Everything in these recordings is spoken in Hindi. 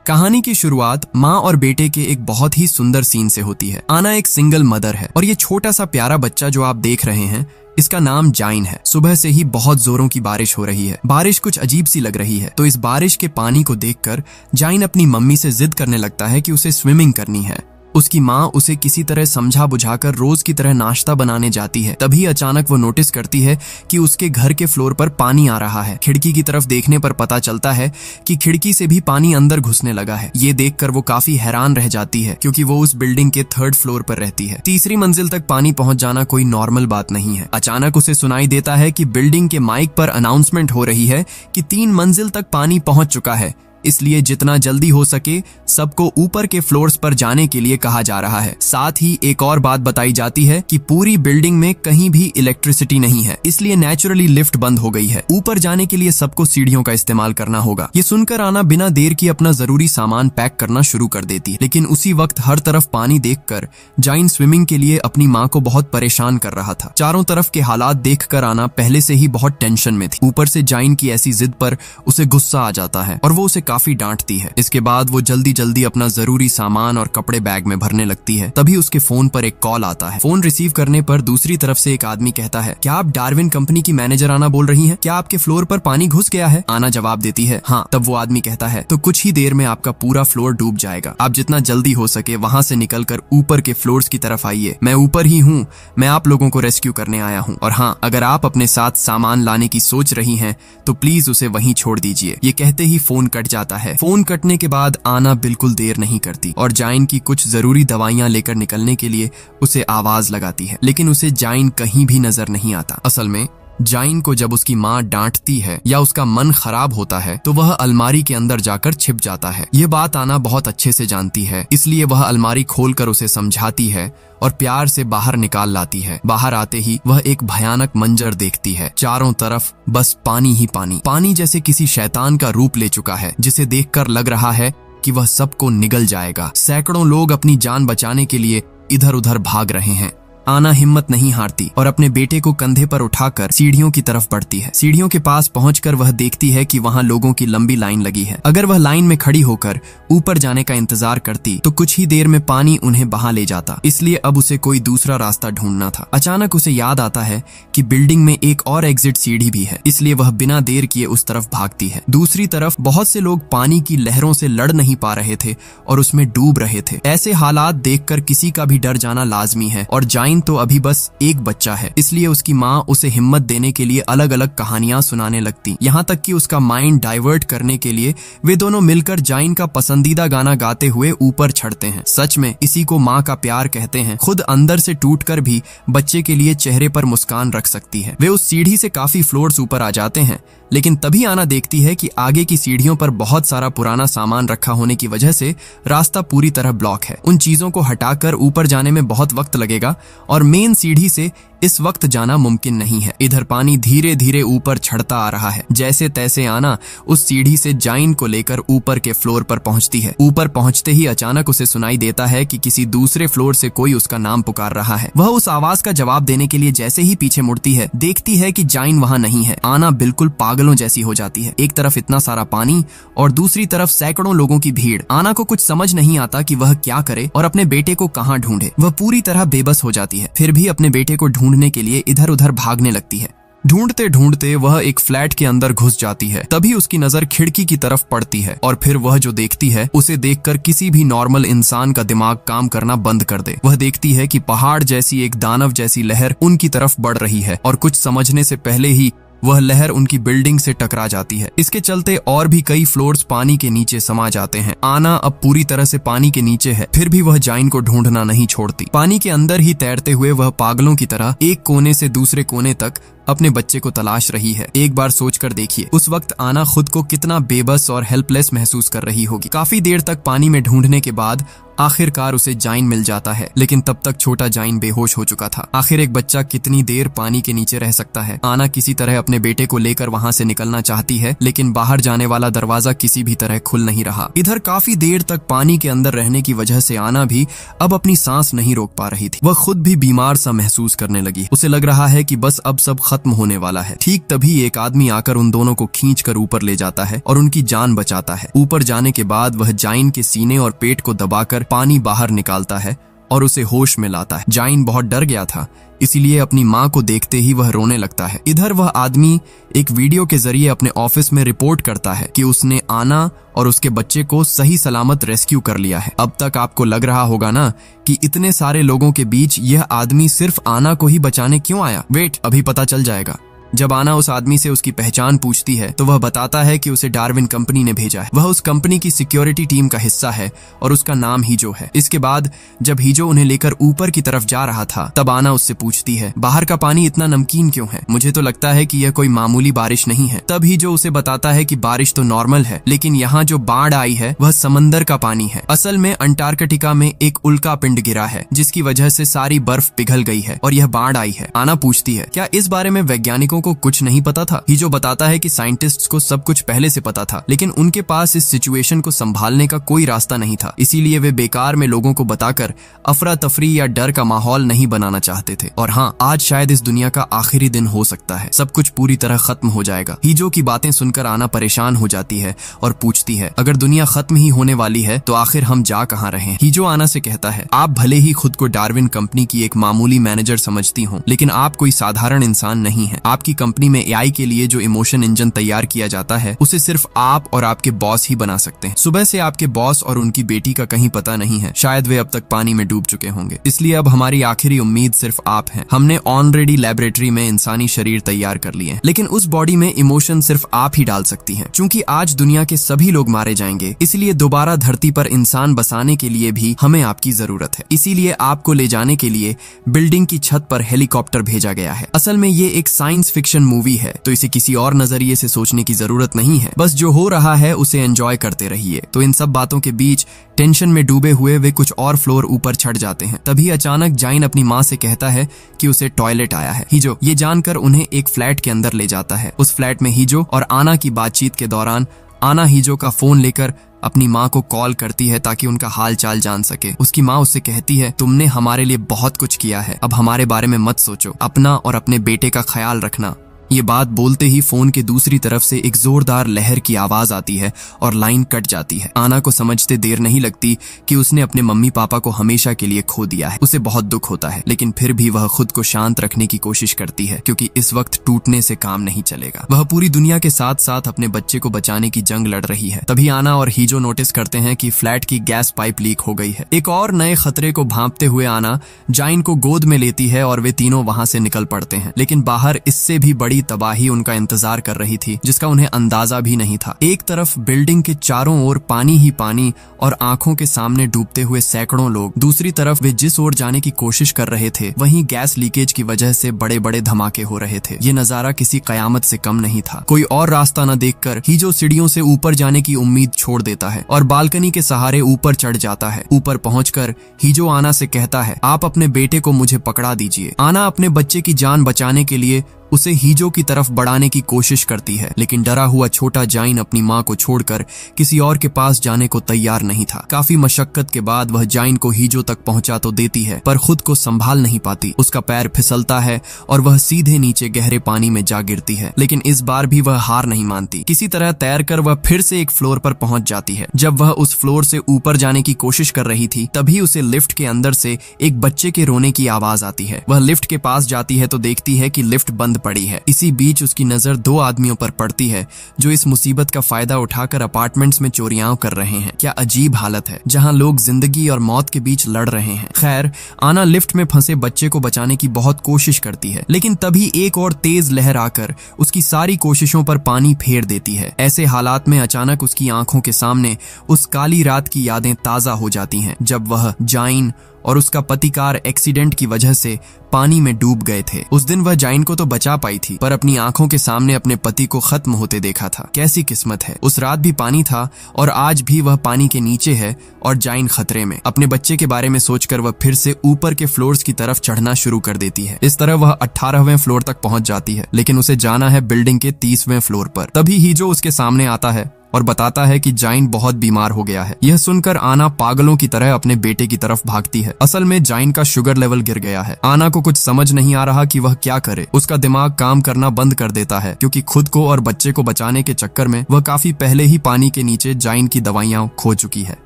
कहानी की शुरुआत माँ और बेटे के एक बहुत ही सुंदर सीन से होती है। आना एक सिंगल मदर है और ये छोटा सा प्यारा बच्चा जो आप देख रहे हैं, इसका नाम जाइन है। सुबह से ही बहुत जोरों की बारिश हो रही है। बारिश कुछ अजीब सी लग रही है, तो इस बारिश के पानी को देखकर जाइन अपनी मम्मी से जिद करने लगता है कि उसे स्विमिंग करनी है। उसकी माँ उसे किसी तरह समझा बुझाकर रोज की तरह नाश्ता बनाने जाती है। तभी अचानक वो नोटिस करती है कि उसके घर के फ्लोर पर पानी आ रहा है। खिड़की की तरफ देखने पर पता चलता है कि खिड़की से भी पानी अंदर घुसने लगा है। ये देखकर वो काफी हैरान रह जाती है, क्योंकि वो उस बिल्डिंग के 3rd फ्लोर पर रहती है। तीसरी मंजिल तक पानी पहुंच जाना कोई नॉर्मल बात नहीं है। अचानक उसे सुनाई देता है कि बिल्डिंग के माइक पर अनाउंसमेंट हो रही है कि 3 मंजिल तक पानी पहुंच चुका है, इसलिए जितना जल्दी हो सके सबको ऊपर के फ्लोर्स पर जाने के लिए कहा जा रहा है। साथ ही एक और बात बताई जाती है कि पूरी बिल्डिंग में कहीं भी इलेक्ट्रिसिटी नहीं है, इसलिए नेचुरली लिफ्ट बंद हो गई है। ऊपर जाने के लिए सबको सीढ़ियों का इस्तेमाल करना होगा। ये सुनकर आना बिना देर की अपना जरूरी सामान पैक करना शुरू कर देती है। लेकिन उसी वक्त हर तरफ पानी देखकर जाइन स्विमिंग के लिए अपनी माँ को बहुत परेशान कर रहा था। चारों तरफ के हालात देखकर आना पहले से ही बहुत टेंशन में थी। ऊपर से जाइन की ऐसी जिद पर उसे गुस्सा आ जाता है और वो उसे काफी डांटती है। इसके बाद वो जल्दी जल्दी अपना जरूरी सामान और कपड़े बैग में भरने लगती है। तभी उसके फोन पर एक कॉल आता है। फोन रिसीव करने पर दूसरी तरफ से एक आदमी कहता है, क्या आप डार्विन कंपनी की मैनेजर आना बोल रही हैं? क्या आपके फ्लोर पर पानी घुस गया है? आना जवाब देती है, हाँ। तब वो आदमी कहता है, तो कुछ ही देर में आपका पूरा फ्लोर डूब जाएगा। आप जितना जल्दी हो सके वहां से निकलकर ऊपर के फ्लोर्स की तरफ आइए। मैं ऊपर ही हूँ, मैं आप लोगों को रेस्क्यू करने आया हूँ। और हाँ, अगर आप अपने साथ सामान लाने की सोच रही हैं तो प्लीज उसे वहीं छोड़ दीजिए। ये कहते ही फोन कट जाता है। फोन कटने के बाद आना बिल्कुल देर नहीं करती और जाइन की कुछ जरूरी दवाइयां लेकर निकलने के लिए उसे आवाज लगाती है, लेकिन उसे जाइन कहीं भी नजर नहीं आता। असल में जाइन को जब उसकी माँ डांटती है या उसका मन खराब होता है तो वह अलमारी के अंदर जाकर छिप जाता है। ये बात आना बहुत अच्छे से जानती है, इसलिए वह अलमारी खोलकर उसे समझाती है और प्यार से बाहर निकाल लाती है। बाहर आते ही वह एक भयानक मंजर देखती है। चारों तरफ बस पानी ही पानी। पानी जैसे किसी शैतान का रूप ले चुका है, जिसे देखकर लग रहा है कि वह सबको निगल जाएगा। सैकड़ों लोग अपनी जान बचाने के लिए इधर उधर भाग रहे हैं। आना हिम्मत नहीं हारती और अपने बेटे को कंधे पर उठाकर सीढ़ियों की तरफ बढ़ती है। सीढ़ियों के पास पहुंचकर वह देखती है कि वहां लोगों की लंबी लाइन लगी है। अगर वह लाइन में खड़ी होकर ऊपर जाने का इंतजार करती तो कुछ ही देर में पानी उन्हें बहा ले जाता, इसलिए अब उसे कोई दूसरा रास्ता ढूंढना था। अचानक उसे याद आता है कि बिल्डिंग में एक और एग्जिट सीढ़ी भी है, इसलिए वह बिना देर किए उस तरफ भागती है। दूसरी तरफ बहुत से लोग पानी की लहरों से लड़ नहीं पा रहे थे और उसमें डूब रहे थे। ऐसे हालात देखकर किसी का भी डर जाना लाजमी है और जाइन तो अभी बस एक बच्चा है, इसलिए उसकी माँ उसे हिम्मत देने के लिए अलग अलग कहानियां सुनाने लगती। यहाँ तक कि उसका माइंड डाइवर्ट करने के लिए वे दोनों मिलकर जाइन का पसंदीदा गाना गाते हुए ऊपर चढ़ते हैं। सच में इसी को माँ का प्यार कहते हैं। खुद अंदर से टूटकर भी बच्चे के लिए चेहरे पर मुस्कान रख सकती है। वे उस सीढ़ी से काफी फ्लोर्स ऊपर आ जाते हैं, लेकिन तभी आना देखती है कि आगे की सीढ़ियों पर बहुत सारा पुराना सामान रखा होने की वजह से रास्ता पूरी तरह ब्लॉक है। उन चीजों को हटाकर ऊपर जाने में बहुत वक्त लगेगा और मेन सीढ़ी से इस वक्त जाना मुमकिन नहीं है। इधर पानी धीरे धीरे ऊपर चढ़ता आ रहा है। जैसे तैसे आना उस सीढ़ी से जाइन को लेकर ऊपर के फ्लोर पर पहुंचती है। ऊपर पहुंचते ही अचानक उसे सुनाई देता है कि किसी दूसरे फ्लोर से कोई उसका नाम पुकार रहा है। वह उस आवाज का जवाब देने के लिए जैसे ही पीछे मुड़ती है, देखती है कि जाइन वहां नहीं है। आना बिल्कुल पागलों जैसी हो जाती है। एक तरफ इतना सारा पानी और दूसरी तरफ सैकड़ों लोगों की भीड़। आना को कुछ समझ नहीं आता कि वह क्या करे और अपने बेटे को कहाँ ढूंढे। वह पूरी तरह बेबस हो जाती है, फिर भी अपने बेटे को ढूंढने के लिए इधर उधर भागने लगती है। ढूंढते ढूंढते वह एक फ्लैट के अंदर घुस जाती है। तभी उसकी नजर खिड़की की तरफ पड़ती है और फिर वह जो देखती है उसे देखकर किसी भी नॉर्मल इंसान का दिमाग काम करना बंद कर दे। वह देखती है कि पहाड़ जैसी एक दानव जैसी लहर उनकी तरफ बढ़ रही है और कुछ समझने से पहले ही वह लहर उनकी बिल्डिंग से टकरा जाती है। इसके चलते और भी कई फ्लोर्स पानी के नीचे समा जाते हैं। आना अब पूरी तरह से पानी के नीचे है, फिर भी वह जाइन को ढूंढना नहीं छोड़ती। पानी के अंदर ही तैरते हुए वह पागलों की तरह एक कोने से दूसरे कोने तक अपने बच्चे को तलाश रही है। एक बार सोचकर देखिए, उस वक्त आना खुद को कितना बेबस और हेल्पलेस महसूस कर रही होगी। काफी देर तक पानी में ढूंढने के बाद आखिरकार उसे जाइन मिल जाता है, लेकिन तब तक छोटा जाइन बेहोश हो चुका था। आखिर एक बच्चा कितनी देर पानी के नीचे रह सकता है। आना किसी तरह अपने बेटे को लेकर वहां से निकलना चाहती है, लेकिन बाहर जाने वाला दरवाजा किसी भी तरह खुल नहीं रहा। इधर काफी देर तक पानी के अंदर रहने की वजह से आना भी अब अपनी सांस नहीं रोक पा रही थी। वह खुद भी बीमार सा महसूस करने लगी। उसे लग रहा है कि बस अब सब खत्म होने वाला है। ठीक तभी एक आदमी आकर उन दोनों को खींचकर ऊपर ले जाता है और उनकी जान बचाता है। ऊपर जाने के बाद वह जाइन के सीने और पेट को दबाकर पानी बाहर निकालता है और उसे होश में लाता है। जाइन बहुत डर गया था, इसीलिए अपनी माँ को देखते ही वह रोने लगता है। इधर वह आदमी एक वीडियो के जरिए अपने ऑफिस में रिपोर्ट करता है कि उसने आना और उसके बच्चे को सही सलामत रेस्क्यू कर लिया है। अब तक आपको लग रहा होगा ना कि इतने सारे लोगों के बीच यह आदमी सिर्फ आना को ही बचाने क्यों आया। वेट, अभी पता चल जाएगा। जब आना उस आदमी से उसकी पहचान पूछती है तो वह बताता है कि उसे डार्विन कंपनी ने भेजा है। वह उस कंपनी की सिक्योरिटी टीम का हिस्सा है और उसका नाम हीजो है। इसके बाद जब हीजो उन्हें लेकर ऊपर की तरफ जा रहा था तब आना उससे पूछती है, बाहर का पानी इतना नमकीन क्यों है? मुझे तो लगता है कि यह कोई मामूली बारिश नहीं है। तब हीजो उसे बताता है कि बारिश तो नॉर्मल है, लेकिन यहाँ जो बाढ़ आई है वह समंदर का पानी है। असल में अंटार्कटिका में एक उल्का पिंड गिरा है जिसकी वजह से सारी बर्फ पिघल गई है और यह बाढ़ आई है। आना पूछती है, क्या इस बारे में वैज्ञानिकों को कुछ नहीं पता था? हीजो बताता है कि साइंटिस्ट्स को सब कुछ पहले से पता था, लेकिन उनके पास इस सिचुएशन को संभालने का कोई रास्ता नहीं था। इसीलिए वे बेकार में लोगों को बताकर अफरा तफरी या डर का माहौल नहीं बनाना चाहते थे। और हाँ, आज शायद इस दुनिया का आखिरी दिन हो सकता है, सब कुछ पूरी तरह खत्म हो जाएगा। हीजो की बातें सुनकर आना परेशान हो जाती है और पूछती है, अगर दुनिया खत्म ही होने वाली है तो आखिर हम जा कहाँ रहे हैं? हीजो आना से कहता है, आप भले ही खुद को डार्विन कंपनी की एक मामूली मैनेजर समझती हो, लेकिन आप कोई साधारण इंसान नहीं है। आपकी कंपनी में एआई के लिए जो इमोशन इंजन तैयार किया जाता है उसे सिर्फ आप और आपके बॉस ही बना सकते हैं। सुबह से आपके बॉस और उनकी बेटी का कहीं पता नहीं है, शायद वे अब तक पानी में डूब चुके होंगे। इसलिए अब हमारी आखिरी उम्मीद सिर्फ आप हैं। हमने ऑलरेडी लैबोरेटरी में इंसानी शरीर तैयार कर लिए हैं, लेकिन उस बॉडी में इमोशन सिर्फ आप ही डाल सकती हैं। क्योंकि आज दुनिया के सभी लोग मारे जाएंगे, इसलिए दोबारा धरती पर इंसान बसाने के लिए भी हमें आपकी जरूरत है। इसीलिए आपको ले जाने के लिए बिल्डिंग की छत पर हेलीकॉप्टर भेजा गया है। असल में ये एक साइंस फिक्शन मूवी है, तो इसे किसी और नजरिए से सोचने की जरूरत नहीं है। बस जो हो रहा है उसे एंजॉय करते रहिए। तो इन सब बातों के बीच टेंशन में डूबे हुए वे कुछ और फ्लोर ऊपर चढ़ जाते हैं। तभी अचानक जाइन अपनी माँ से कहता है कि उसे टॉयलेट आया है। हीजो ये जानकर उन्हें एक फ्लैट के अंदर ले जाता है। उस फ्लैट में हीजो और आना की बातचीत के दौरान आना हीजो का फोन लेकर अपनी माँ को कॉल करती है ताकि उनका हाल चाल जान सके। उसकी माँ उससे कहती है, तुमने हमारे लिए बहुत कुछ किया है, अब हमारे बारे में मत सोचो, अपना और अपने बेटे का ख्याल रखना। ये बात बोलते ही फोन के दूसरी तरफ से एक जोरदार लहर की आवाज आती है और लाइन कट जाती है। आना को समझते देर नहीं लगती कि उसने अपने मम्मी पापा को हमेशा के लिए खो दिया है। उसे बहुत दुख होता है, लेकिन फिर भी वह खुद को शांत रखने की कोशिश करती है, क्योंकि इस वक्त टूटने से काम नहीं चलेगा। वह पूरी दुनिया के साथ साथ अपने बच्चे को बचाने की जंग लड़ रही है। तभी आना और हीजो नोटिस करते हैं कि फ्लैट की गैस पाइप लीक हो गई है। एक और नए खतरे को भांपते हुए आना जाइन को गोद में लेती है और वे तीनों वहां से निकल पड़ते हैं। लेकिन बाहर इससे भी बड़ी तबाही उनका इंतजार कर रही थी, जिसका उन्हें अंदाजा भी नहीं था। एक तरफ बिल्डिंग के चारों ओर पानी ही पानी और आंखों के सामने डूबते हुए सैकड़ों लोग, दूसरी तरफ वे जिस ओर जाने की कोशिश कर रहे थे वहीं गैस लीकेज की वजह से बड़े बड़े धमाके हो रहे थे। ये नजारा किसी कयामत से कम नहीं था। कोई और रास्ता न देखकर हीजो सीढ़ियों से ऊपर जाने की उम्मीद छोड़ देता है और बालकनी के सहारे ऊपर चढ़ जाता है। ऊपर पहुंचकर हीजो आना से कहता है, आप अपने बेटे को मुझे पकड़ा दीजिए। आना अपने बच्चे की जान बचाने के लिए उसे हीजो की तरफ बढ़ाने की कोशिश करती है, लेकिन डरा हुआ छोटा जाइन अपनी माँ को छोड़कर किसी और के पास जाने को तैयार नहीं था। काफी मशक्कत के बाद वह जाइन को हीजो तक पहुंचा तो देती है, पर खुद को संभाल नहीं पाती। उसका पैर फिसलता है और वह सीधे नीचे गहरे पानी में जा गिरती है, लेकिन इस बार भी वह हार नहीं मानती। किसी तरह तैरकर वह फिर से एक फ्लोर पर पहुंच जाती है। जब वह उस फ्लोर से ऊपर जाने की कोशिश कर रही थी तभी उसे लिफ्ट के अंदर से एक बच्चे के रोने की आवाज आती है। वह लिफ्ट के पास जाती है तो देखती है कि लिफ्ट बंद पड़ी है। इसी बीच उसकी नजर दो आदमियों पर पड़ती है जो इस मुसीबत का फायदा उठाकर अपार्टमेंट्स में चोरियां कर रहे हैं। क्या अजीब हालत है जहां लोग जिंदगी और मौत के बीच लड़ रहे हैं। खैर, आना लिफ्ट में फंसे बच्चे को बचाने की बहुत कोशिश करती है, लेकिन तभी एक और तेज लहर आकर उसकी सारी कोशिशों पर पानी फेर देती है। ऐसे हालात में अचानक उसकी आंखों के सामने उस काली रात की यादें ताजा हो जाती हैं, जब वह जाइन और उसका पति कार एक्सीडेंट की वजह से पानी में डूब गए थे। उस दिन वह जाइन को तो बचा पाई थी, पर अपनी आंखों के सामने अपने पति को खत्म होते देखा था। कैसी किस्मत है। उस रात भी पानी था और आज भी वह पानी के नीचे है और जाइन खतरे में। अपने बच्चे के बारे में सोचकर वह फिर से ऊपर के फ्लोर्स की तरफ चढ़ना शुरू कर देती है। इस तरह वह 18वें फ्लोर तक पहुंच जाती है, लेकिन उसे जाना है बिल्डिंग के 30वें फ्लोर पर। तभी हीजो उसके सामने आता है और बताता है कि जाइन बहुत बीमार हो गया है। यह सुनकर आना पागलों की तरह अपने बेटे की तरफ भागती है। असल में जाइन का शुगर लेवल गिर गया है। आना को कुछ समझ नहीं आ रहा कि वह क्या करे। उसका दिमाग काम करना बंद कर देता है क्योंकि खुद को और बच्चे को बचाने के चक्कर में वह काफी पहले ही पानी के नीचे जाइन की दवाइयां खो चुकी है।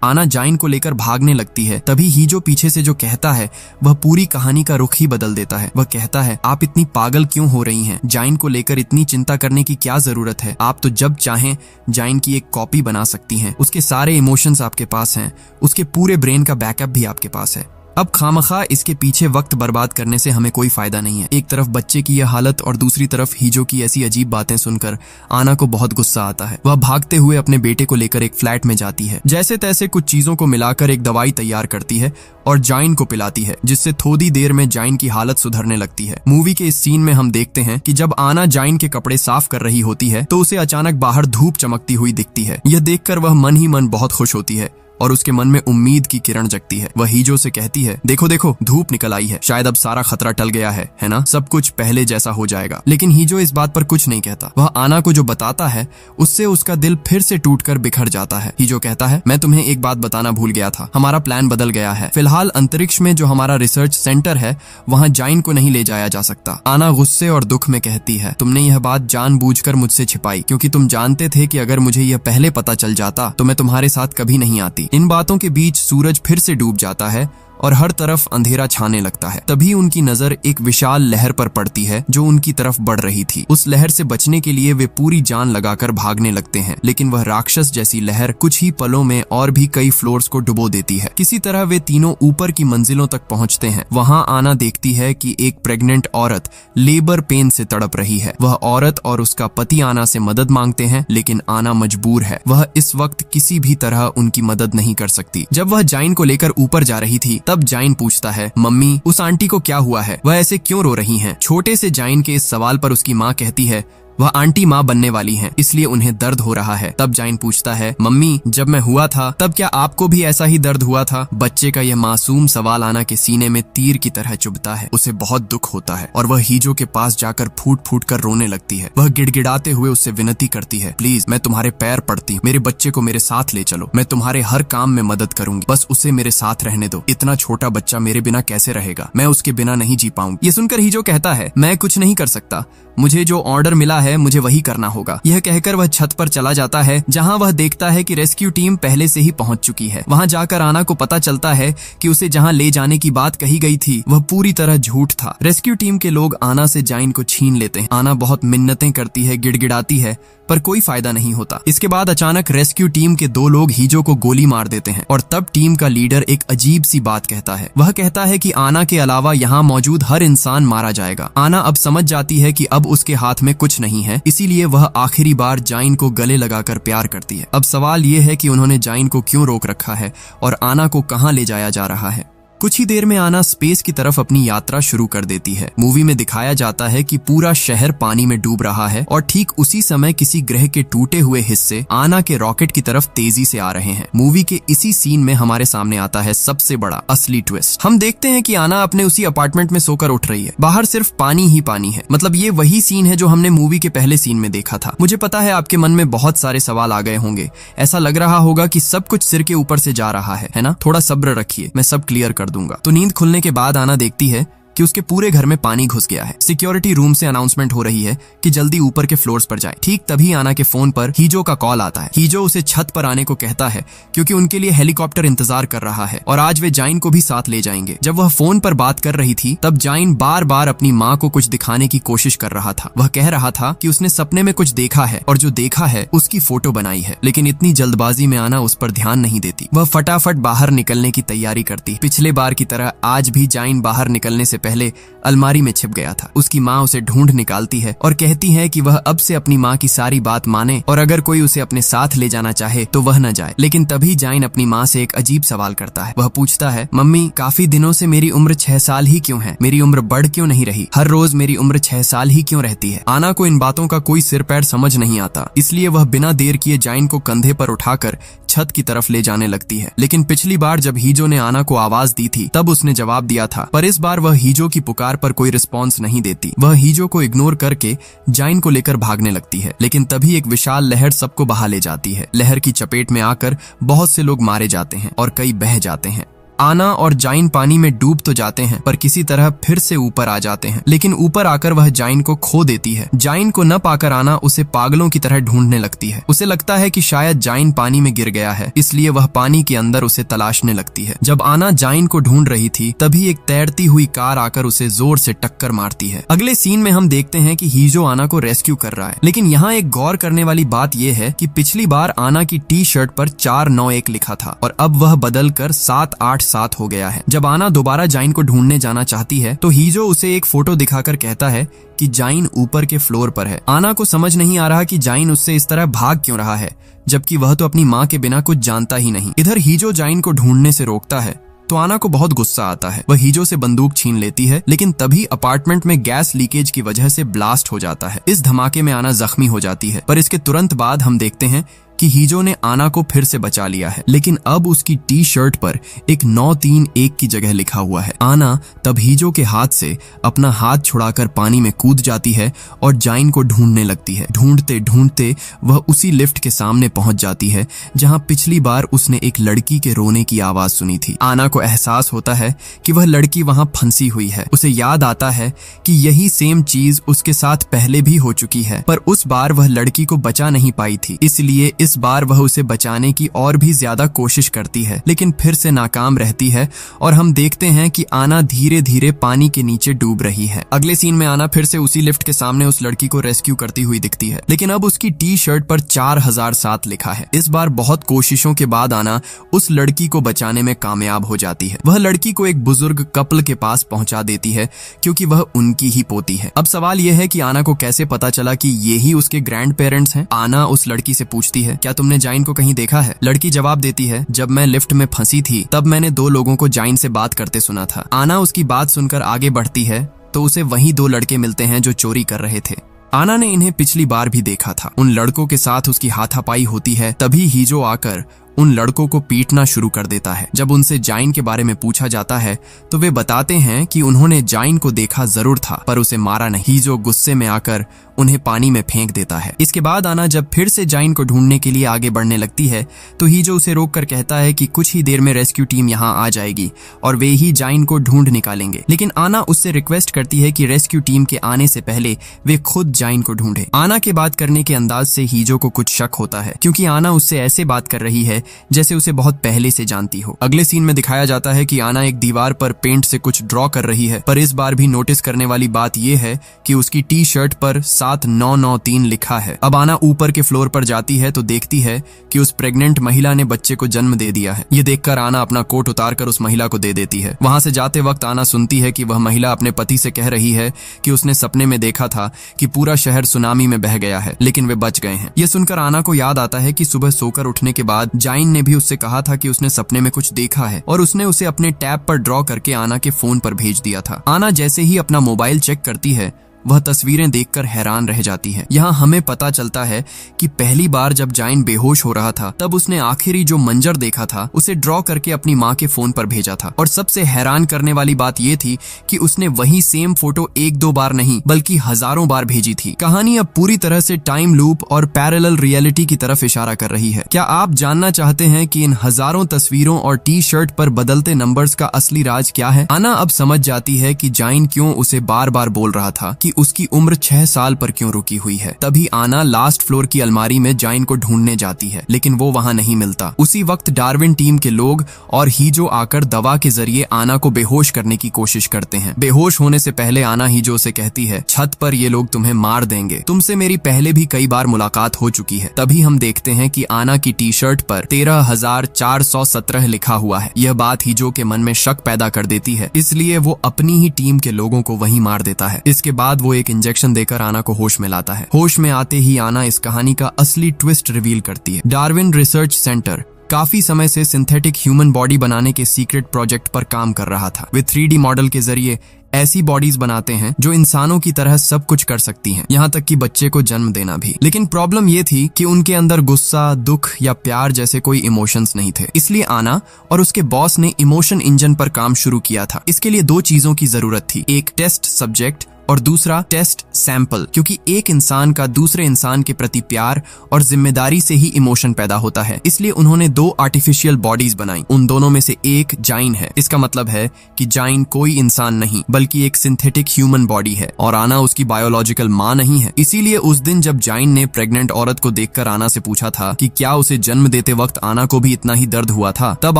आना जाइन को लेकर भागने लगती है। तभी हीजो पीछे से जो कहता है वह पूरी कहानी का रुख ही बदल देता है। वह कहता है, आप इतनी पागल क्यों हो रही हैं? जाइन को लेकर इतनी चिंता करने की क्या जरूरत है? आप तो जब चाहें जाइन की एक कॉपी बना सकती हैं। उसके सारे इमोशंस आपके पास हैं, उसके पूरे ब्रेन का बैकअप भी आपके पास है। अब खामखा इसके पीछे वक्त बर्बाद करने से हमें कोई फायदा नहीं है। एक तरफ बच्चे की यह हालत और दूसरी तरफ हीजो की ऐसी अजीब बातें सुनकर आना को बहुत गुस्सा आता है। वह भागते हुए अपने बेटे को लेकर एक फ्लैट में जाती है। जैसे तैसे कुछ चीजों को मिलाकर एक दवाई तैयार करती है और जाइन को पिलाती है, जिससे थोड़ी देर में जाइन की हालत सुधरने लगती है। मूवी के इस सीन में हम देखते हैं कि जब आना जाइन के कपड़े साफ कर रही होती है तो उसे अचानक बाहर धूप चमकती हुई दिखती है। यह देखकर वह मन ही मन बहुत खुश होती है और उसके मन में उम्मीद की किरण जगती है। वह हीजो से कहती है, देखो देखो धूप निकल आई है, शायद अब सारा खतरा टल गया है ना? सब कुछ पहले जैसा हो जाएगा। लेकिन हीजो इस बात पर कुछ नहीं कहता। वह आना को जो बताता है उससे उसका दिल फिर से टूटकर बिखर जाता है। हीजो कहता है, मैं तुम्हें एक बात बताना भूल गया था, हमारा प्लान बदल गया है। फिलहाल अंतरिक्ष में जो हमारा रिसर्च सेंटर है वहाँ जाइन को नहीं ले जाया जा सकता। आना गुस्से और दुख में कहती है, तुमने यह बात जानबूझकर मुझसे छिपाई क्योंकि तुम जानते थे कि अगर मुझे यह पहले पता चल जाता तो मैं तुम्हारे साथ कभी नहीं आती। इन बातों के बीच सूरज फिर से डूब जाता है और हर तरफ अंधेरा छाने लगता है। तभी उनकी नजर एक विशाल लहर पर पड़ती है जो उनकी तरफ बढ़ रही थी। उस लहर से बचने के लिए वे पूरी जान लगाकर भागने लगते हैं, लेकिन वह राक्षस जैसी लहर कुछ ही पलों में और भी कई फ्लोर्स को डुबो देती है। किसी तरह वे तीनों ऊपर की मंजिलों तक पहुंचते हैं। वहां आना देखती है कि एक प्रेग्नेंट औरत लेबर पेन से तड़प रही है। वह औरत और उसका पति आना से मदद मांगते हैं, लेकिन आना मजबूर है। वह इस वक्त किसी भी तरह उनकी मदद नहीं कर सकती। जब वह जाइन को लेकर ऊपर जा रही थी तब जाइन पूछता है, मम्मी उस आंटी को क्या हुआ है? वह ऐसे क्यों रो रही हैं? छोटे से जाइन के इस सवाल पर उसकी माँ कहती है, वह आंटी माँ बनने वाली हैं, इसलिए उन्हें दर्द हो रहा है। तब जाइन पूछता है, मम्मी जब मैं हुआ था तब क्या आपको भी ऐसा ही दर्द हुआ था? बच्चे का यह मासूम सवाल आना के सीने में तीर की तरह चुभता है। उसे बहुत दुख होता है और वह हीजो के पास जाकर फूट फूट कर रोने लगती है। वह गिड़गिड़ाते हुए उससे विनती करती है, प्लीज मैं तुम्हारे पैर पड़ती हूँ, मेरे बच्चे को मेरे साथ ले चलो, मैं तुम्हारे हर काम में मदद करूंगी, बस उसे मेरे साथ रहने दो। इतना छोटा बच्चा मेरे बिना कैसे रहेगा? मैं उसके बिना नहीं जी पाऊंगी। ये सुनकर हीजो कहता है, मैं कुछ नहीं कर सकता, मुझे जो ऑर्डर मिला है मुझे वही करना होगा। यह कहकर वह छत पर चला जाता है जहां वह देखता है कि रेस्क्यू टीम पहले से ही पहुंच चुकी है। वहां जाकर आना को पता चलता है कि उसे जहां ले जाने की बात कही गई थी वह पूरी तरह झूठ था। रेस्क्यू टीम के लोग आना से जाइन को छीन लेते हैं। आना बहुत मिन्नतें करती है, गिड़गिड़ाती है, पर कोई फायदा नहीं होता। इसके बाद अचानक रेस्क्यू टीम के 2 लोग हीजो को गोली मार देते हैं और तब टीम का लीडर एक अजीब सी बात कहता है। वह कहता है कि आना के अलावा यहाँ मौजूद हर इंसान मारा जाएगा। आना अब समझ जाती है कि अब उसके हाथ में कुछ नहीं है, इसीलिए वह आखिरी बार जाइन को गले लगाकर प्यार करती है। अब सवाल ये है कि उन्होंने जाइन को क्यों रोक रखा है और आना को कहाँ ले जाया जा रहा है। कुछ ही देर में आना स्पेस की तरफ अपनी यात्रा शुरू कर देती है। मूवी में दिखाया जाता है कि पूरा शहर पानी में डूब रहा है और ठीक उसी समय किसी ग्रह के टूटे हुए हिस्से आना के रॉकेट की तरफ तेजी से आ रहे हैं। मूवी के इसी सीन में हमारे सामने आता है सबसे बड़ा असली ट्विस्ट। हम देखते हैं कि आना अपने उसी अपार्टमेंट में सोकर उठ रही है। बाहर सिर्फ पानी ही पानी है। मतलब ये वही सीन है जो हमने मूवी के पहले सीन में देखा था। मुझे पता है आपके मन में बहुत सारे सवाल आ गए होंगे। ऐसा लग रहा होगा कि सब कुछ सिर के ऊपर से जा रहा है ना? थोड़ा सब्र रखिए, मैं सब क्लियर कर दूंगा। तो नींद खुलने के बाद आना देखती है कि उसके पूरे घर में पानी घुस गया है। सिक्योरिटी रूम से अनाउंसमेंट हो रही है कि जल्दी ऊपर के फ्लोर्स पर जाए। ठीक तभी आना के फोन पर हीजो का कॉल आता है। हीजो उसे छत पर आने को कहता है क्योंकि उनके लिए हेलीकॉप्टर इंतजार कर रहा है और आज वे जाइन को भी साथ ले जाएंगे। जब वह फोन पर बात कर रही थी तब जाइन बार बार अपनी माँ को कुछ दिखाने की कोशिश कर रहा था। वह कह रहा था कि उसने सपने में कुछ देखा है और जो देखा है उसकी फोटो बनाई है, लेकिन इतनी जल्दबाजी में आना उस पर ध्यान नहीं देती। वह फटाफट बाहर निकलने की तैयारी करती। पिछले बार की तरह आज भी जाइन बाहर निकलने से पहले अलमारी में छिप गया था। उसकी माँ उसे ढूंढ निकालती है और कहती है कि वह अब से अपनी माँ की सारी बात माने और अगर कोई उसे अपने साथ ले जाना चाहे तो वह न जाए। लेकिन तभी जाइन अपनी माँ से एक अजीब सवाल करता है। वह पूछता है, मम्मी काफी दिनों से मेरी उम्र 6 साल ही क्यों है? मेरी उम्र बढ़ क्यों नहीं रही? हर रोज मेरी उम्र 6 साल ही क्यों रहती है? आना को इन बातों का कोई सिर पैर समझ नहीं आता, इसलिए वह बिना देर किए जाइन को कंधे पर उठाकर छत की तरफ ले जाने लगती है। लेकिन पिछली बार जब हीजो ने आना को आवाज दी थी तब उसने जवाब दिया था, पर इस बार वह हीजो हीजो की पुकार पर कोई रिस्पॉन्स नहीं देती। वह हीजो को इग्नोर करके जाइन को लेकर भागने लगती है, लेकिन तभी एक विशाल लहर सबको बहा ले जाती है। लहर की चपेट में आकर बहुत से लोग मारे जाते हैं और कई बह जाते हैं। आना और जाइन पानी में डूब तो जाते हैं, पर किसी तरह फिर से ऊपर आ जाते हैं, लेकिन ऊपर आकर वह जाइन को खो देती है। जाइन को न पाकर आना उसे पागलों की तरह ढूंढने लगती है। उसे लगता है कि शायद जाइन पानी में गिर गया है, इसलिए वह पानी के अंदर उसे तलाशने लगती है। जब आना जाइन को ढूंढ रही थी, तभी एक तैरती हुई कार आकर उसे जोर से टक्कर मारती है। अगले सीन में हम देखते हैं कि हीजो आना को रेस्क्यू कर रहा है, लेकिन यहाँ एक गौर करने वाली बात यह है कि पिछली बार आना की टी शर्ट पर 491 लिखा था और अब वह बदल कर 787 हो गया है। जब आना दोबारा जाइन को ढूंढने जाना चाहती है तो हीजो उसे एक फोटो दिखाकर कहता है कि जाइन ऊपर के फ्लोर पर है। आना को समझ नहीं आ रहा कि जाइन उससे इस तरह भाग क्यों रहा है, जबकि वह तो अपनी माँ के बिना कुछ जानता ही नहीं। इधर हीजो जाइन को ढूंढने से रोकता है तो आना को बहुत गुस्सा आता है। वह हीजो से बंदूक छीन लेती है, लेकिन तभी अपार्टमेंट में गैस लीकेज की वजह से ब्लास्ट हो जाता है। इस धमाके में आना जख्मी हो जाती है, पर इसके तुरंत बाद हम देखते हैं कि हीजो ने आना को फिर से बचा लिया है, लेकिन अब उसकी टी शर्ट पर एक 931 की जगह लिखा हुआ है। आना तब हीजो के हाथ से अपना हाथ छुड़ाकर पानी में कूद जाती है और जाइन को ढूंढने लगती है। ढूंढते ढूंढते वह उसी लिफ्ट के सामने पहुंच जाती है जहां पिछली बार उसने एक लड़की के रोने की आवाज सुनी थी। आना को एहसास होता है कि वह लड़की वहां फंसी हुई है। उसे याद आता है कि यही सेम चीज उसके साथ पहले भी हो चुकी है, पर उस बार वह लड़की को बचा नहीं पाई थी, इसलिए इस बार वह उसे बचाने की और भी ज्यादा कोशिश करती है, लेकिन फिर से नाकाम रहती है और हम देखते हैं कि आना धीरे धीरे पानी के नीचे डूब रही है। अगले सीन में आना फिर से उसी लिफ्ट के सामने उस लड़की को रेस्क्यू करती हुई दिखती है, लेकिन अब उसकी टी शर्ट पर 4007 लिखा है। इस बार बहुत कोशिशों के बाद आना उस लड़की को बचाने में कामयाब हो जाती है। वह लड़की को एक बुजुर्ग कपल के पास पहुंचा देती है, क्योंकि वह उनकी ही पोती है। अब सवाल यह है कि आना को कैसे पता चला कि ये ही उसके ग्रैंड पेरेंट्स हैं। आना उस लड़की से पूछती है, क्या तुमने जाइन को कहीं देखा है? लड़की जवाब देती है, जब मैं लिफ्ट में फंसी थी तब मैंने 2 लोगों को जाइन से बात करते सुना था। आना उसकी बात सुनकर आगे बढ़ती है तो उसे वही 2 लड़के मिलते हैं जो चोरी कर रहे थे। आना ने इन्हें पिछली बार भी देखा था। उन लड़कों के साथ उसकी हाथापाई होती है, तभी हीजो आकर उन लड़कों को पीटना शुरू कर देता है। जब उनसे जाइन के बारे में पूछा जाता है तो वे बताते हैं कि उन्होंने जाइन को देखा जरूर था, पर उसे मारा नहीं। हीजो गुस्से में आकर उन्हें पानी में फेंक देता है। इसके बाद आना जब फिर से जाइन को ढूंढने के लिए आगे बढ़ने लगती है तो हीजो उसे रोककर कहता है कि कुछ ही देर में रेस्क्यू टीम यहाँ आ जाएगी और वे ही जाइन को ढूंढ निकालेंगे। लेकिन आना उससे रिक्वेस्ट करती है कि रेस्क्यू टीम के आने से पहले वे खुद जाइन को ढूंढे। आना के बात करने के अंदाज से हीजो को कुछ शक होता है, क्योंकि आना उससे ऐसे बात कर रही है जैसे उसे बहुत पहले से जानती हो। अगले सीन में दिखाया जाता है कि आना एक दीवार पर पेंट से कुछ ड्रॉ कर रही है, पर इस बार भी नोटिस करने वाली बात यह है कि उसकी टी शर्ट पर 7993 लिखा है। अब आना ऊपर के फ्लोर पर जाती है तो देखती है कि उस प्रेग्नेंट महिला ने बच्चे को जन्म दे दिया है। ये देखकर आना अपना कोट उतारकर उस महिला को दे देती है। वहां से जाते वक्त आना सुनती है कि वह महिला अपने पति से कह रही है कि उसने सपने में देखा था कि पूरा शहर सुनामी में बह गया है, लेकिन वे बच गए हैं। ये सुनकर आना को याद आता है कि सुबह सोकर उठने के बाद जाइन ने भी उससे कहा था कि उसने सपने में कुछ देखा है और उसने उसे अपने टैब पर ड्रॉ करके आना के फोन पर भेज दिया था। आना जैसे ही अपना मोबाइल चेक करती है वह तस्वीरें देखकर हैरान रह जाती है। यहाँ हमें पता चलता है कि पहली बार जब जाइन बेहोश हो रहा था तब उसने आखिरी जो मंजर देखा था उसे ड्रॉ करके अपनी माँ के फोन पर भेजा था। और सबसे हैरान करने वाली बात यह थी कि उसने वही सेम फोटो 1-2 बार नहीं बल्कि हजारों बार भेजी थी। कहानी अब पूरी तरह से टाइम लूप और पैरेलल रियलिटी की तरफ इशारा कर रही है। क्या आप जानना चाहते हैं कि इन हजारों तस्वीरों और टी शर्ट पर बदलते नंबर्स का असली राज क्या है? आना अब समझ जाती है कि जाइन क्यों उसे बार बार बोल रहा था कि उसकी उम्र 6 साल पर क्यों रुकी हुई है। तभी आना लास्ट फ्लोर की अलमारी में जाइन को ढूंढने जाती है, लेकिन वो वहां नहीं मिलता। उसी वक्त डार्विन टीम के लोग और हीजो आकर दवा के जरिए आना को बेहोश करने की कोशिश करते हैं। बेहोश होने से पहले आना हीजो से कहती है, छत पर ये लोग तुम्हें मार देंगे, तुमसे मेरी पहले भी कई बार मुलाकात हो चुकी है। तभी हम देखते हैं कि आना की टी शर्ट पर 13,417 लिखा हुआ है। यह बात हीजो के मन में शक पैदा कर देती है, इसलिए वो अपनी ही टीम के लोगों को वहीं मार देता है। इसके बाद वो एक इंजेक्शन देकर आना को होश में लाता है। होश में आते ही आना इस कहानी का असली ट्विस्ट रिवील करती है। डार्विन रिसर्च सेंटर काफी समय से सिंथेटिक ह्यूमन बॉडी बनाने के सीक्रेट प्रोजेक्ट पर काम कर रहा था। वे 3D मॉडल के जरिए ऐसी बॉडीज बनाते हैं जो इंसानों की तरह सब कुछ कर सकती हैं, यहाँ तक कि बच्चे को जन्म देना भी। लेकिन प्रॉब्लम ये थी कि उनके अंदर गुस्सा, दुख या प्यार जैसे कोई इमोशंस नहीं थे। इसलिए आना और उसके बॉस ने इमोशन इंजन पर काम शुरू किया था। इसके लिए 2 चीजों की जरूरत थी, एक टेस्ट सब्जेक्ट और दूसरा टेस्ट सैंपल, क्योंकि एक इंसान का दूसरे इंसान के प्रति प्यार और जिम्मेदारी से ही इमोशन पैदा होता है। इसलिए उन्होंने 2 आर्टिफिशियल बॉडीज बनाई। उन दोनों में से एक जाइन है। इसका मतलब है कि जाइन कोई इंसान नहीं बल्कि एक सिंथेटिक ह्यूमन बॉडी है और आना उसकी बायोलॉजिकल माँ नहीं है। इसीलिए उस दिन जब जाइन ने प्रेग्नेंट औरत को देखकर आना से पूछा था कि क्या उसे जन्म देते वक्त आना को भी इतना ही दर्द हुआ था, तब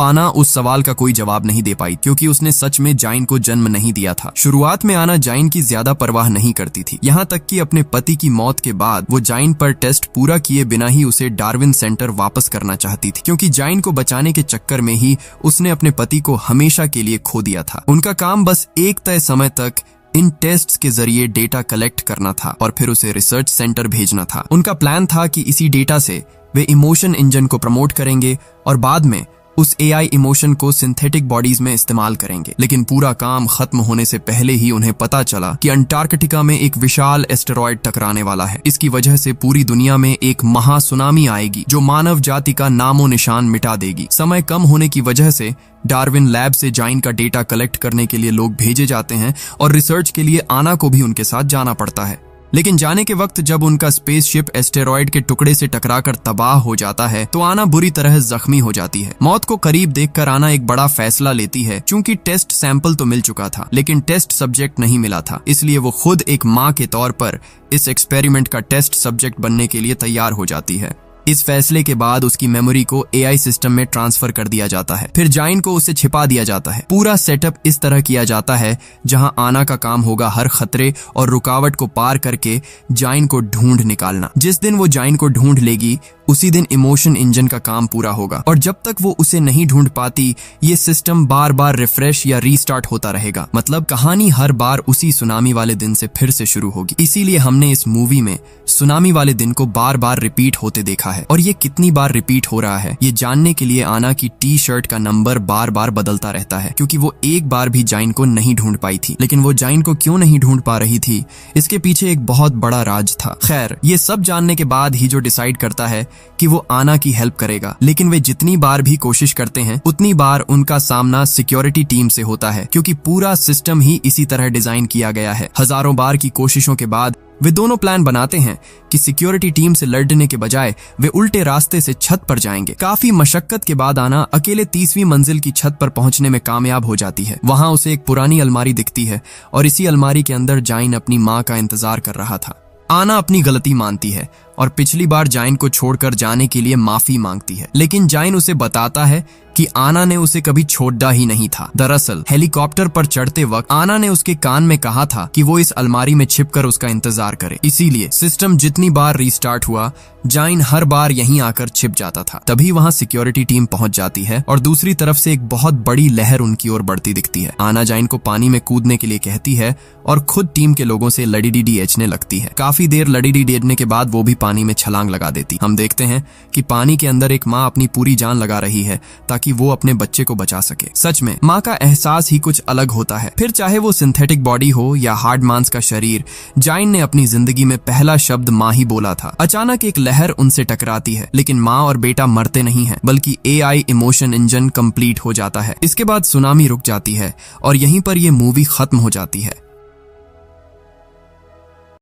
आना उस सवाल का कोई जवाब नहीं दे पाई, क्योंकि उसने सच में जाइन को जन्म नहीं दिया था। शुरुआत में आना जाइन की ज्यादा परवाह नहीं करती थी, यहाँ तक कि अपने पति की मौत के बाद वो जाइन पर टेस्ट पूरा किए बिना ही उसे डार्विन सेंटर वापस करना चाहती थी, क्योंकि जाइन को बचाने के चक्कर में ही उसने अपने पति को हमेशा के लिए खो दिया था। उनका काम बस एक तय समय तक इन टेस्ट्स के जरिए डेटा कलेक्ट करना था और फिर उसे रिसर्च सेंटर भेजना था। उनका प्लान था कि इसी डेटा से वे इमोशन इंजन को प्रमोट करेंगे और बाद में उस AI इमोशन को सिंथेटिक बॉडीज में इस्तेमाल करेंगे। लेकिन पूरा काम खत्म होने से पहले ही उन्हें पता चला कि अंटार्कटिका में एक विशाल एस्टेरॉयड टकराने वाला है। इसकी वजह से पूरी दुनिया में एक महासुनामी आएगी जो मानव जाति का नामो निशान मिटा देगी। समय कम होने की वजह से डार्विन लैब से जाइन का डेटा कलेक्ट करने के लिए लोग भेजे जाते हैं और रिसर्च के लिए आना को भी उनके साथ जाना पड़ता है। लेकिन जाने के वक्त जब उनका स्पेसशिप एस्टेरॉयड के टुकड़े से टकराकर तबाह हो जाता है तो आना बुरी तरह जख्मी हो जाती है। मौत को करीब देखकर आना एक बड़ा फैसला लेती है। चूंकि टेस्ट सैंपल तो मिल चुका था लेकिन टेस्ट सब्जेक्ट नहीं मिला था, इसलिए वो खुद एक माँ के तौर पर इस एक्सपेरिमेंट का टेस्ट सब्जेक्ट बनने के लिए तैयार हो जाती है। इस फैसले के बाद उसकी मेमोरी को AI सिस्टम में ट्रांसफर कर दिया जाता है। फिर जाइन को उसे छिपा दिया जाता है। पूरा सेटअप इस तरह किया जाता है जहां आना का काम होगा हर खतरे और रुकावट को पार करके जाइन को ढूंढ निकालना। जिस दिन वो जाइन को ढूंढ लेगी उसी दिन इमोशन इंजन का काम पूरा होगा और जब तक वो उसे नहीं ढूंढ पाती ये सिस्टम बार बार रिफ्रेश या रीस्टार्ट होता रहेगा। मतलब कहानी हर बार उसी सुनामी वाले दिन से फिर से शुरू होगी। इसीलिए हमने इस मूवी में सुनामी वाले दिन को बार बार रिपीट होते देखा है। और ये कितनी बार रिपीट हो रहा है ये जानने के लिए आना की T-शर्ट का नंबर बार बार बदलता रहता है, क्योंकि वो एक बार भी जाइन को नहीं ढूंढ पाई थी। लेकिन वो जाइन को क्यों नहीं ढूंढ पा रही थी, इसके पीछे एक बहुत बड़ा राज था। खैर, ये सब जानने के बाद ही जो डिसाइड करता है कि वो आना की हेल्प करेगा। लेकिन वे जितनी बार भी कोशिश करते हैं उतनी बार उनका सामना सिक्योरिटी टीम से होता है, क्योंकि पूरा सिस्टम ही इसी तरह डिजाइन किया गया है। हजारों बार की कोशिशों के बाद वे दोनों प्लान बनाते हैं कि सिक्योरिटी टीम से लड़ने के बजाय वे उल्टे रास्ते से छत पर जाएंगे। काफी मशक्कत के बाद आना अकेले 30वीं मंजिल की छत पर पहुंचने में कामयाब हो जाती है। वहां उसे एक पुरानी अलमारी दिखती है और इसी अलमारी के अंदर जाइन अपनी माँ का इंतजार कर रहा था। आना अपनी गलती मानती है और पिछली बार जाइन को छोड़कर जाने के लिए माफी मांगती है, लेकिन जाइन उसे बताता है कि आना ने उसे कभी छोड़ा ही नहीं था। दरअसल हेलीकॉप्टर पर चढ़ते वक्त आना ने उसके कान में कहा था कि वो इस अलमारी में छिपकर उसका इंतजार करे। इसीलिए सिस्टम जितनी बार रीस्टार्ट हुआ जाइन हर बार यहीं आकर छिप जाता था। तभी वहां सिक्योरिटी टीम पहुंच जाती है और दूसरी तरफ से एक बहुत बड़ी लहर उनकी ओर बढ़ती दिखती है। आना जाइन को पानी में कूदने के लिए कहती है और खुद टीम के लोगों से लड़ी-डी-डी-एचने लगती है। काफी देर लड़ी-डी-डी-एचने के बाद वो भी पानी में छलांग लगा देती। हम देखते हैं कि पानी के अंदर एक माँ अपनी पूरी जान लगा रही है ताकि वो अपने बच्चे को बचा सके। सच में माँ का एहसास ही कुछ अलग होता है। फिर चाहे वो सिंथेटिक बॉडी हो या हार्ड मांस का शरीर, जाइन ने अपनी जिंदगी में पहला शब्द माँ ही बोला था। अचानक एक लहर उनसे टकराती है, लेकिन माँ और बेटा मरते नहीं हैं, बल्कि AI इमोशन इंजन कंप्लीट हो जाता है। इसके बाद सुनामी रुक जाती है और यहीं पर ये मूवी खत्म हो जाती है।